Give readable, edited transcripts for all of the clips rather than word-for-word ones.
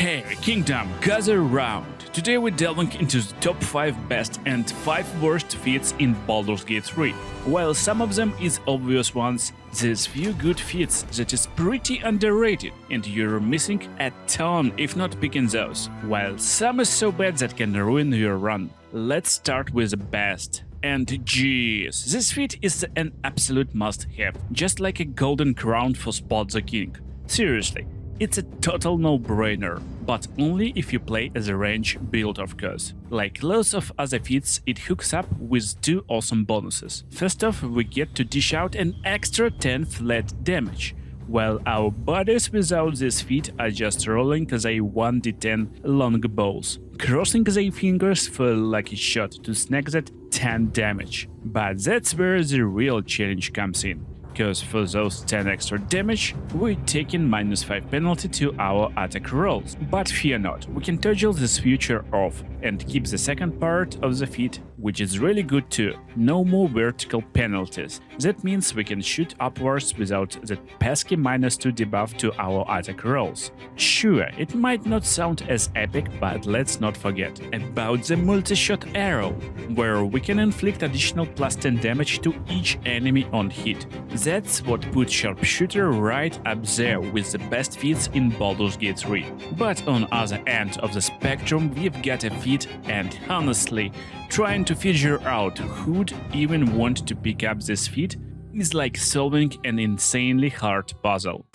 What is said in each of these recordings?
Hey Kingdom, gather round! Today we're delving into the top 5 best and 5 worst feats in Baldurs Gate 3. While some of them is obvious ones, there's few good feats that is pretty underrated and you're missing a ton if not picking those, while some is so bad that can ruin your run. Let's start with the best. And jeez, this feat is an absolute must-have, just like a golden crown for Spot the King. Seriously. It's a total no-brainer, but only if you play as a range build of course. Like lots of other feats, it hooks up with 2 awesome bonuses. First off, we get to dish out an extra 10 flat damage, while our bodies without this feat are just rolling their 1d10 long bows, crossing their fingers for a lucky shot to snag that 10 damage. But that's where the real challenge comes in. Because for those 10 extra damage, we're taking -5 penalty to our attack rolls. But fear not, we can toggle this feature off and keep the second part of the feat, which is really good too. No more vertical penalties. That means we can shoot upwards without the pesky -2 debuff to our attack rolls. Sure, it might not sound as epic, but let's not forget about the multi-shot arrow, where we can inflict additional +10 damage to each enemy on hit. That's what puts Sharpshooter right up there with the best feats in Baldurs Gate 3. But on other end of the spectrum, we've got a feat, and honestly, trying to figure out who'd even want to pick up this feat is like solving an insanely hard puzzle.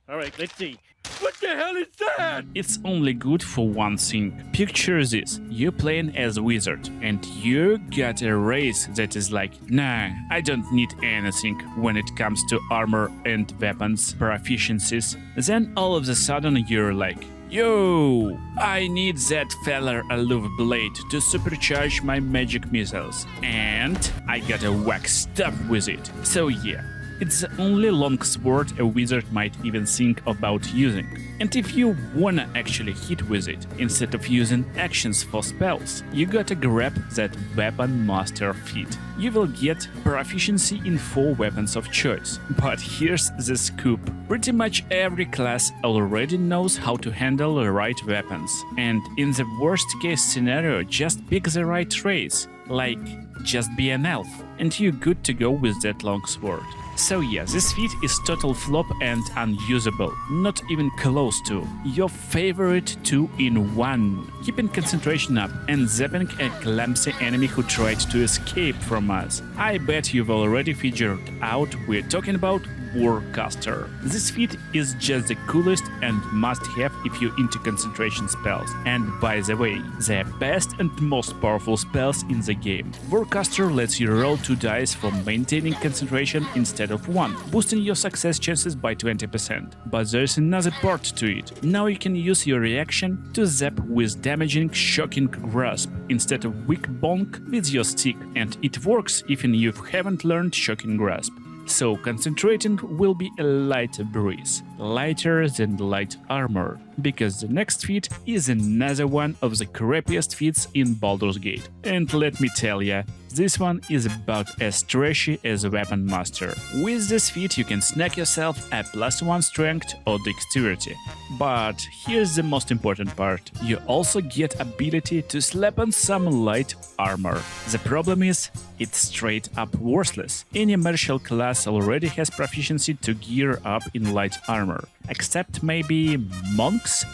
Alright, let's see. What the hell is that? It's only good for one thing. Picture this, you're playing as a wizard, and you got a race that is like, nah, I don't need anything when it comes to armor and weapons proficiencies. Then all of a sudden you're like, yo, I need that feller aloof blade to supercharge my magic missiles, and I gotta whack stuff with it. So yeah, it's the only longsword a wizard might even think about using. And if you wanna actually hit with it, instead of using actions for spells, you gotta grab that Weapon Master feat. You will get proficiency in 4 weapons of choice. But here's the scoop. Pretty much every class already knows how to handle the right weapons. And in the worst case scenario, just pick the right race. Like, just be an elf, and you're good to go with that longsword. So yeah, this feat is total flop and unusable, not even close to. Your favorite 2-in-1. Keeping concentration up and zapping a clumsy enemy who tried to escape from us. I bet you've already figured out we're talking about Warcaster. This feat is just the coolest and must-have if you're into concentration spells. And by the way, the best and most powerful spells in the game. Warcaster lets you roll 2 dice for maintaining concentration instead of 1, boosting your success chances by 20%. But there's another part to it. Now you can use your reaction to zap with damaging Shocking Grasp instead of weak bonk with your stick, and it works even if you haven't learned Shocking Grasp. So concentrating will be a lighter breeze, lighter than light armor, because the next feat is another one of the crappiest feats in Baldur's Gate. And let me tell ya, this one is about as trashy as a Weapon Master. With this feat you can snag yourself a +1 strength or dexterity. But here's the most important part. You also get ability to slap on some light armor. The problem is, it's straight up worthless. Any martial class already has proficiency to gear up in light armor, except maybe monks?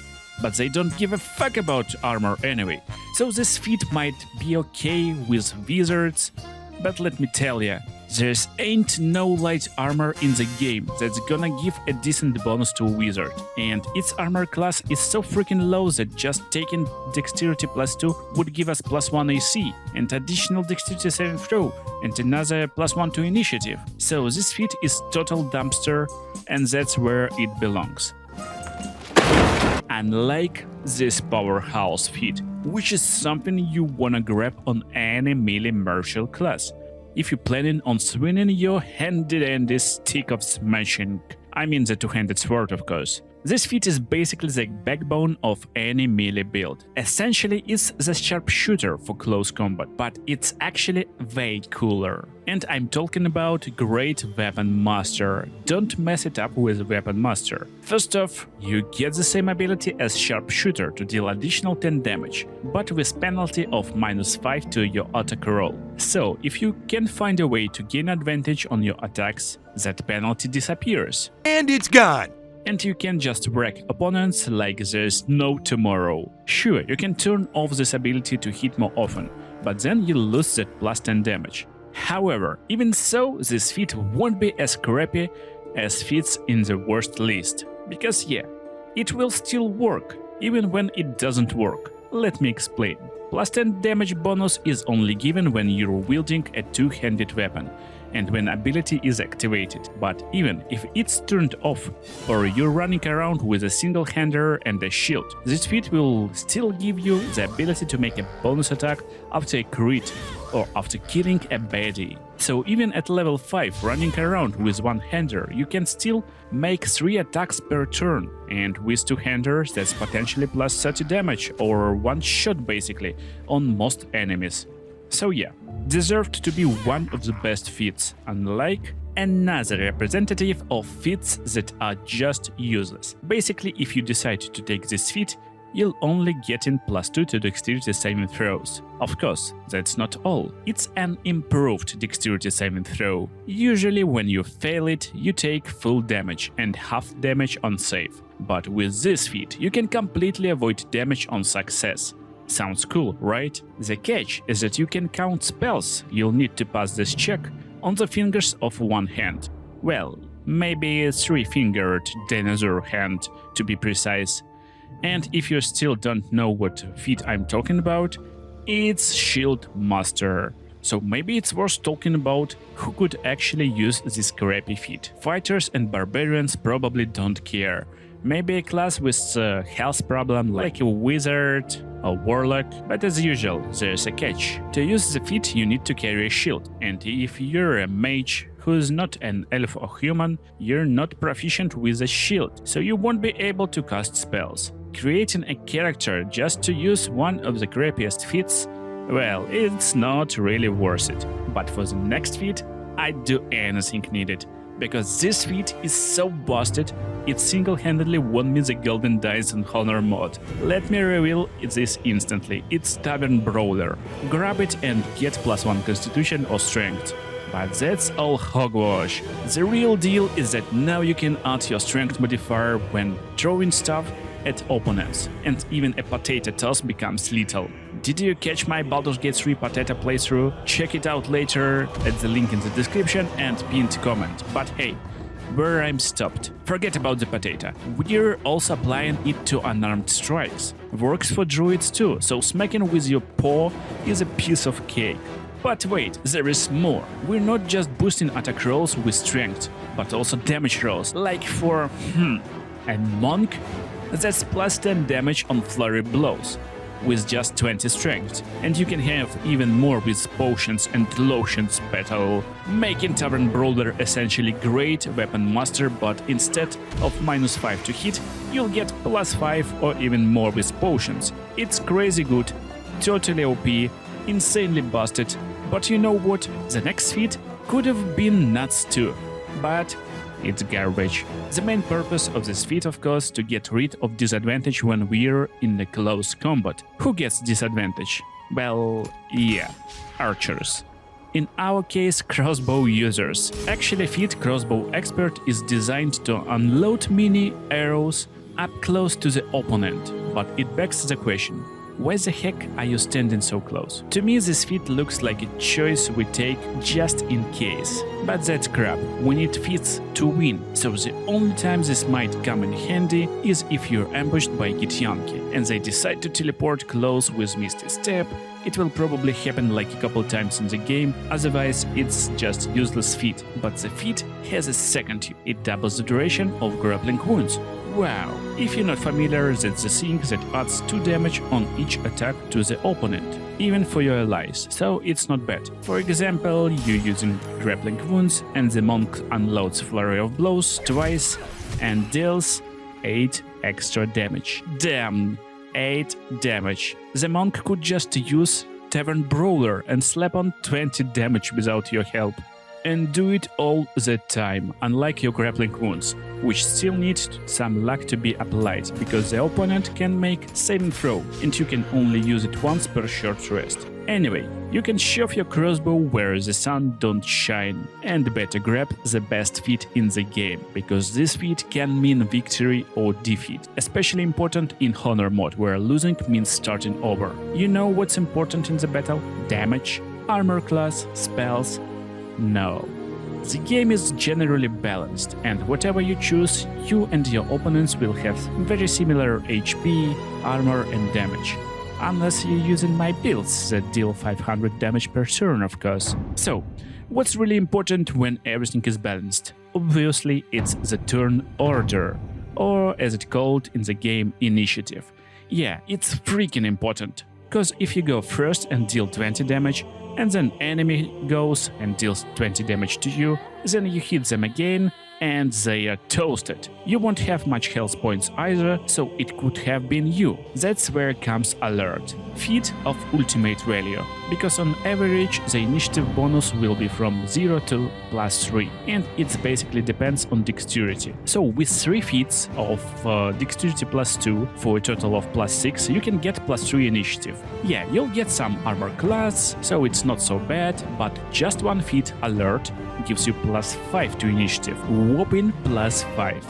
But they don't give a fuck about armor anyway, so this feat might be okay with wizards, but let me tell ya, there's ain't no light armor in the game that's gonna give a decent bonus to a wizard, and its armor class is so freaking low that just taking dexterity +2 would give us +1 AC, and additional dexterity saving throw, and another +1 to initiative. So this feat is total dumpster, and that's where it belongs. Unlike this powerhouse feat, which is something you wanna grab on any melee martial class, if you're planning on swinging your handy-dandy stick of smashing. I mean the 2-handed sword, of course. This feat is basically the backbone of any melee build. Essentially, it's the sharpshooter for close combat, but it's actually way cooler. And I'm talking about Great Weapon Master. Don't mess it up with Weapon Master. First off, you get the same ability as Sharpshooter to deal additional 10 damage, but with penalty of -5 to your attack roll. So, if you can find a way to gain advantage on your attacks, that penalty disappears. And it's gone! And you can just wreck opponents like there's no tomorrow. Sure, you can turn off this ability to hit more often, but then you lose that plus 10 damage. However, even so, this feat won't be as crappy as feats in the worst list. Because yeah, it will still work, even when it doesn't work. Let me explain. Plus 10 damage bonus is only given when you're wielding a two-handed weapon, and when ability is activated, but even if it's turned off, or you're running around with a single-hander and a shield, this feat will still give you the ability to make a bonus attack after a crit or after killing a baddie. So even at level 5 running around with one-hander, you can still make 3 attacks per turn, and with two-handers that's potentially plus 30 damage or one shot basically on most enemies. So yeah, deserved to be one of the best feats, unlike another representative of feats that are just useless. Basically, if you decide to take this feat, you'll only get in +2 to dexterity saving throws. Of course, that's not all. It's an improved dexterity saving throw. Usually when you fail it, you take full damage and half damage on save. But with this feat, you can completely avoid damage on success. Sounds cool, right? The catch is that you can count spells you'll need to pass this check on the fingers of one hand. Well, maybe a 3-fingered dinosaur hand to be precise. And if you still don't know what feat I'm talking about, it's Shield Master. So maybe it's worth talking about who could actually use this crappy feat. Fighters and barbarians probably don't care. Maybe a class with a health problem like a wizard or warlock, but as usual, there's a catch. To use the feat you need to carry a shield, and if you're a mage who's not an elf or human, you're not proficient with a shield, so you won't be able to cast spells. Creating a character just to use one of the crappiest feats, well, it's not really worth it. But for the next feat, I'd do anything needed. Because this feat is so busted, it single-handedly won me the Golden Dice and Honor mod. Let me reveal this instantly, it's Tavern Brawler. Grab it and get +1 Constitution or Strength. But that's all hogwash. The real deal is that now you can add your Strength modifier when throwing stuff at opponents, and even a potato toss becomes lethal. Did you catch my Baldurs Gate 3 potato playthrough? Check it out later at the link in the description and pinned comment. But hey, where I'm stopped. Forget about the potato. We're also applying it to unarmed strikes. Works for druids too, so smacking with your paw is a piece of cake. But wait, there is more. We're not just boosting attack rolls with strength, but also damage rolls, like for, a monk? That's +10 damage on flurry blows, with just 20 strength, and you can have even more with potions and lotions battle, making Tavern Brawler essentially great weapon master, but instead of -5 to hit, you'll get +5 or even more with potions. It's crazy good, totally OP, insanely busted, but you know what? The next feat could have been nuts too, but it's garbage. The main purpose of this feat, of course, to get rid of disadvantage when we're in the close combat. Who gets disadvantage? Well, yeah, archers. In our case, crossbow users. Actually, feat Crossbow Expert is designed to unload mini arrows up close to the opponent, but it begs the question, why the heck are you standing so close? To me, this feat looks like a choice we take just in case. But that's crap, we need feats to win, so the only time this might come in handy is if you're ambushed by Githyanki and they decide to teleport close with Misty Step. It will probably happen like a couple times in the game, otherwise it's just useless feat. But the feat has a second use. It doubles the duration of grappling wounds. Wow! If you're not familiar, that's the thing that adds 2 damage on each attack to the opponent, even for your allies, so it's not bad. For example, you're using grappling wounds and the monk unloads Flurry of Blows twice and deals 8 extra damage. Damn, 8 damage. The monk could just use tavern brawler and slap on 20 damage without your help. And do it all the time, unlike your grappling wounds, which still need some luck to be applied, because the opponent can make saving throw, and you can only use it once per short rest. Anyway, you can shove your crossbow where the sun don't shine, and better grab the best feat in the game, because this feat can mean victory or defeat, especially important in honor mode, where losing means starting over. You know what's important in the battle? Damage, armor class, spells? No. The game is generally balanced, and whatever you choose, you and your opponents will have very similar HP, armor and damage. Unless you're using my builds that deal 500 damage per turn, of course. So, what's really important when everything is balanced? Obviously, it's the turn order, or as it's called in the game, initiative. Yeah, it's freaking important, cause if you go first and deal 20 damage, and then enemy goes and deals 20 damage to you, then you hit them again, and they are toasted. You won't have much health points either, so it could have been you. That's where comes alert. Feat of ultimate value, because on average the initiative bonus will be from 0 to +3, and it basically depends on dexterity. So with 3 feats of dexterity +2 for a total of +6, you can get +3 initiative. Yeah, you'll get some armor class, so it's not so bad, but just one feat, alert, gives you +5 to initiative, whopping +5,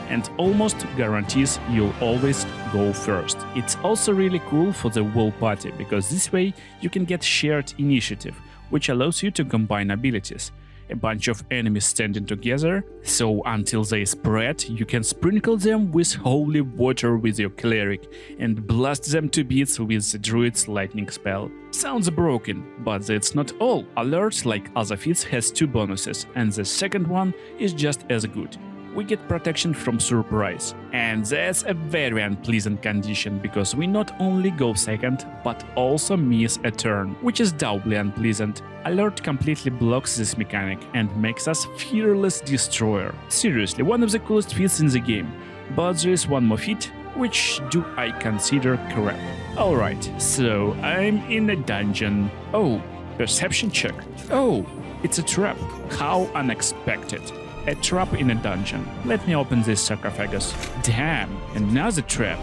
and almost guarantees you'll always go first. It's also really cool for the whole party, because this way you can get shared initiative, which allows you to combine abilities. A bunch of enemies standing together, so until they spread, you can sprinkle them with holy water with your cleric and blast them to bits with the druid's lightning spell. Sounds broken, but that's not all. Alert, like other feats, has 2 bonuses, and the second one is just as good. We get protection from surprise, and that's a very unpleasant condition, because we not only go second, but also miss a turn, which is doubly unpleasant. Alert completely blocks this mechanic and makes us Fearless Destroyer. Seriously, one of the coolest feats in the game. But there is one more feat, which do I consider crap. Alright, so I'm in a dungeon. Oh, perception check. Oh, it's a trap. How unexpected. A trap in a dungeon. Let me open this sarcophagus. Damn, another trap.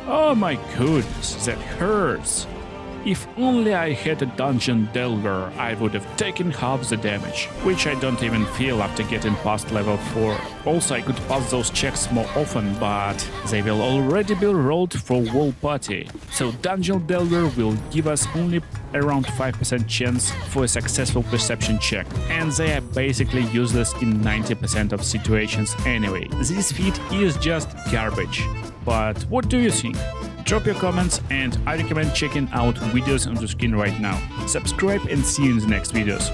Oh my goodness, that hurts. If only I had a dungeon delver, I would have taken half the damage, which I don't even feel after getting past level 4. Also, I could pass those checks more often, but they will already be rolled for whole party. So dungeon delver will give us only around 5% chance for a successful perception check, and they are basically useless in 90% of situations anyway. This feat is just garbage. But what do you think? Drop your comments, and I recommend checking out videos on the screen right now. Subscribe and see you in the next videos.